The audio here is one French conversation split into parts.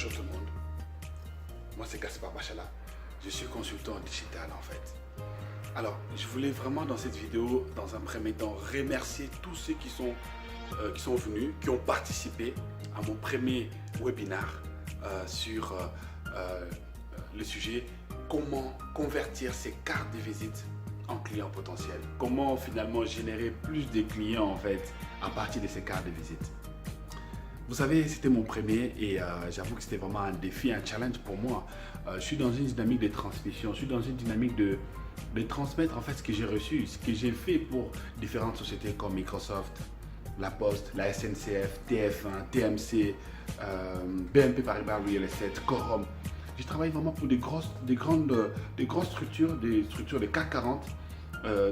Bonjour tout le monde, moi c'est Gaspard Machala, je suis consultant digital en fait. Alors, je voulais vraiment dans cette vidéo, dans un premier temps, remercier tous ceux qui sont venus, qui ont participé à mon premier webinaire sur le sujet comment convertir ses cartes de visite en clients potentiels. Comment finalement générer plus de clients en fait à partir de ces cartes de visite. Vous savez, c'était mon premier et j'avoue que c'était vraiment un défi, un challenge pour moi. Je suis dans une dynamique de transmission, je suis dans une dynamique de transmettre en fait ce que j'ai reçu, ce que j'ai fait pour différentes sociétés comme Microsoft, La Poste, la SNCF, TF1, TMC, BNP Paribas Real Estate, Corum. Je travaille vraiment pour des grosses structures, des structures de CAC 40,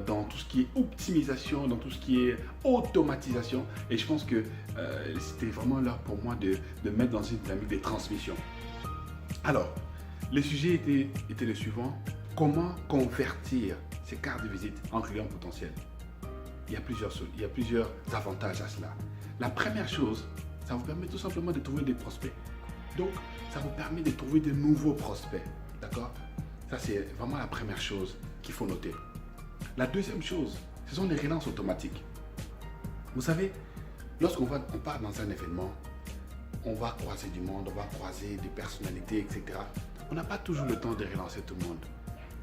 dans tout ce qui est optimisation, dans tout ce qui est automatisation. Et je pense que c'était vraiment l'heure pour moi de mettre dans une dynamique de transmission. Alors, le sujet était le suivant. Comment convertir ces cartes de visite en clients potentiels? Il y a plusieurs avantages à cela. La première chose, ça vous permet tout simplement de trouver des prospects. Donc, ça vous permet de trouver de nouveaux prospects. D'accord? Ça, c'est vraiment la première chose qu'il faut noter. La deuxième chose, ce sont les relances automatiques. Vous savez, lorsqu'on part dans un événement, on va croiser du monde, on va croiser des personnalités, etc. On n'a pas toujours le temps de relancer tout le monde.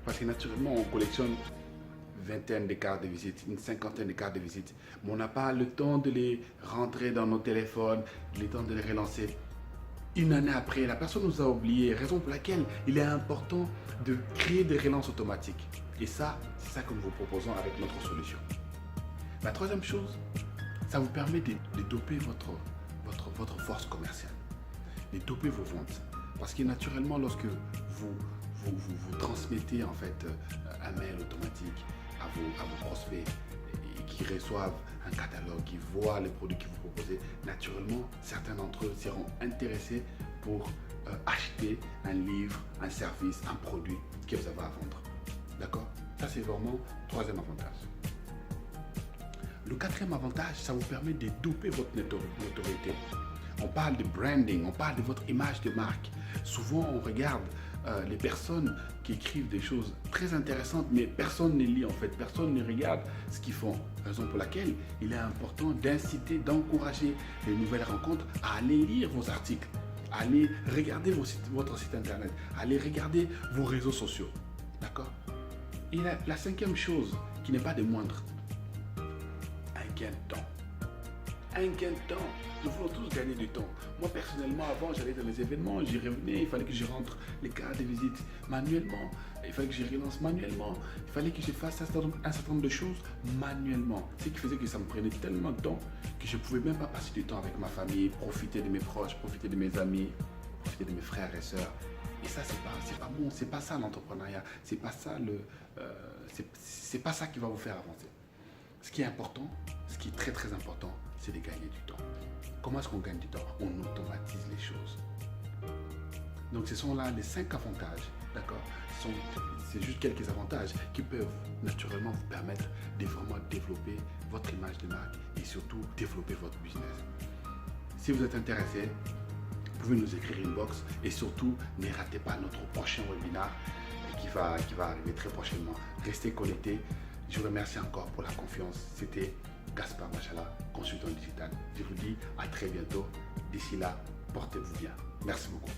Parce que naturellement, on collectionne une vingtaine de cartes de visite, une cinquantaine de cartes de visite. Mais on n'a pas le temps de les rentrer dans nos téléphones, le temps de les relancer. Une année après, la personne nous a oubliés, raison pour laquelle il est important de créer des relances automatiques. Et ça, c'est ça que nous vous proposons avec notre solution. La troisième chose, ça vous permet de doper votre force commerciale, de doper vos ventes. Parce que naturellement, lorsque vous transmettez en fait un mail automatique à vos prospects et qui reçoivent un catalogue, qui voient les produits que vous proposez, naturellement, certains d'entre eux seront intéressés pour acheter un livre, un service, un produit que vous avez à vendre. D'accord? Ça, c'est vraiment le troisième avantage. Le quatrième avantage, ça vous permet de doper votre notoriété. On parle de branding, on parle de votre image de marque. Souvent, on regarde les personnes qui écrivent des choses très intéressantes, mais personne ne lit en fait, personne ne regarde ce qu'ils font. Raison pour laquelle il est important d'inciter, d'encourager les nouvelles rencontres à aller lire vos articles, à aller regarder votre site internet, à aller regarder vos réseaux sociaux. D'accord? Et la cinquième chose, qui n'est pas des moindres, un gain de temps. Un gain de temps. Nous voulons tous gagner du temps. Moi, personnellement, avant, j'allais dans les événements, j'y revenais, il fallait que je rentre les cartes de visite manuellement, il fallait que je relance manuellement, il fallait que je fasse un certain nombre de choses manuellement. Ce qui faisait que ça me prenait tellement de temps que je ne pouvais même pas passer du temps avec ma famille, profiter de mes proches, profiter de mes amis, profiter de mes frères et sœurs. Et ça, c'est pas bon, c'est pas ça l'entrepreneuriat, c'est pas ça c'est pas ça qui va vous faire avancer. Ce qui est important, ce qui est très très important, c'est de gagner du temps. Comment est-ce qu'on gagne du temps? On automatise les choses. Donc ce sont là les 5 avantages, d'accord? C'est juste quelques avantages qui peuvent naturellement vous permettre de vraiment développer votre image de marque et surtout développer votre business. Si vous êtes intéressé, vous pouvez nous écrire inbox et surtout ne ratez pas notre prochain webinaire qui va arriver très prochainement. Restez connectés. Je vous remercie encore pour la confiance. C'était Gaspard Machala, consultant digital. Je vous dis à très bientôt. D'ici là, portez-vous bien. Merci beaucoup.